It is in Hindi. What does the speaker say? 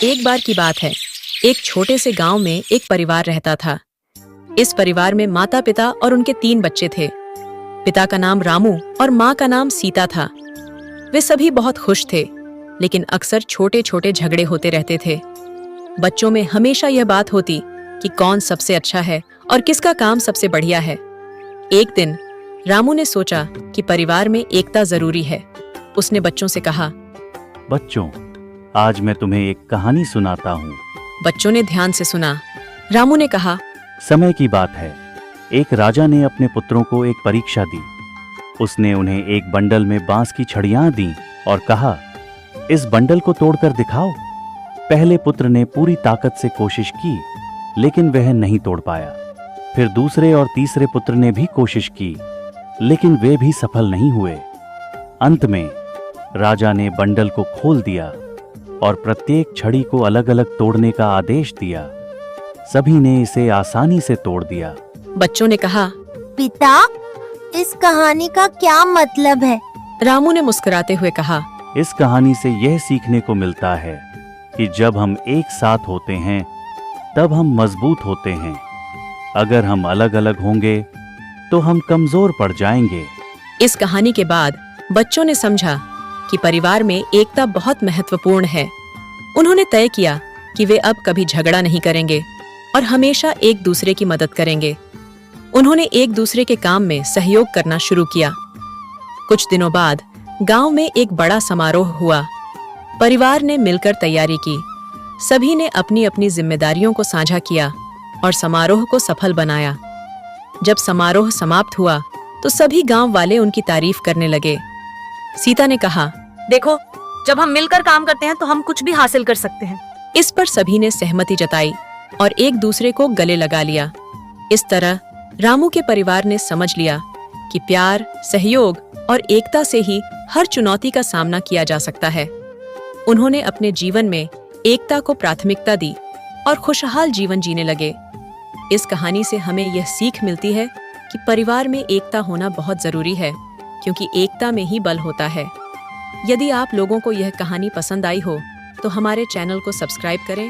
एक बार की बात है। एक छोटे से गांव में एक परिवार रहता था। इस परिवार में माता पिता और उनके 3 बच्चे थे। पिता का नाम रामू और माँ का नाम सीता था। वे सभी बहुत खुश थे, लेकिन अक्सर छोटे छोटे झगड़े होते रहते थे। बच्चों में हमेशा यह बात होती कि कौन सबसे अच्छा है और किसका काम सबसे बढ़िया है। एक दिन रामू ने सोचा कि परिवार में एकता जरूरी है। उसने बच्चों से कहा, बच्चों, आज मैं तुम्हें एक कहानी सुनाता हूँ। बच्चों ने ध्यान से सुना। रामू ने कहा, समय की बात है, एक राजा ने अपने पुत्रों को एक परीक्षा दी। उसने उन्हें एक बंडल में बांस की छड़ियां दी और कहा, इस बंडल को तोड़कर दिखाओ। पहले पुत्र ने पूरी ताकत से कोशिश की, लेकिन वह नहीं तोड़ पाया। फिर दूसरे और तीसरे पुत्र ने भी कोशिश की, लेकिन वे भी सफल नहीं हुए। अंत में राजा ने बंडल को खोल दिया और प्रत्येक छड़ी को अलग अलग तोड़ने का आदेश दिया। सभी ने इसे आसानी से तोड़ दिया। बच्चों ने कहा, पिता, इस कहानी का क्या मतलब है? रामू ने मुस्कुराते हुए कहा, इस कहानी से यह सीखने को मिलता है कि जब हम एक साथ होते हैं तब हम मजबूत होते हैं। अगर हम अलग अलग होंगे तो हम कमजोर पड़ जाएंगे। इस कहानी के बाद बच्चों ने समझा कि परिवार में एकता बहुत महत्वपूर्ण है। उन्होंने तय किया कि वे अब कभी झगड़ा नहीं करेंगे और हमेशा एक दूसरे की मदद करेंगे। उन्होंने एक दूसरे के काम में सहयोग करना शुरू किया। कुछ दिनों बाद गांव में एक बड़ा समारोह हुआ। परिवार ने मिलकर तैयारी की। सभी ने अपनी अपनी जिम्मेदारियों को साझा किया और समारोह को सफल बनाया। जब समारोह समाप्त हुआ तो सभी गांव वाले उनकी तारीफ करने लगे। सीता ने कहा, देखो, जब हम मिलकर काम करते हैं तो हम कुछ भी हासिल कर सकते हैं। इस पर सभी ने सहमति जताई और एक दूसरे को गले लगा लिया। इस तरह रामू के परिवार ने समझ लिया कि प्यार, सहयोग और एकता से ही हर चुनौती का सामना किया जा सकता है। उन्होंने अपने जीवन में एकता को प्राथमिकता दी और खुशहाल जीवन जीने लगे। इस कहानी से हमें यह सीख मिलती है कि परिवार में एकता होना बहुत जरूरी है, क्योंकि एकता में ही बल होता है। यदि आप लोगों को यह कहानी पसंद आई हो तो हमारे चैनल को सब्सक्राइब करें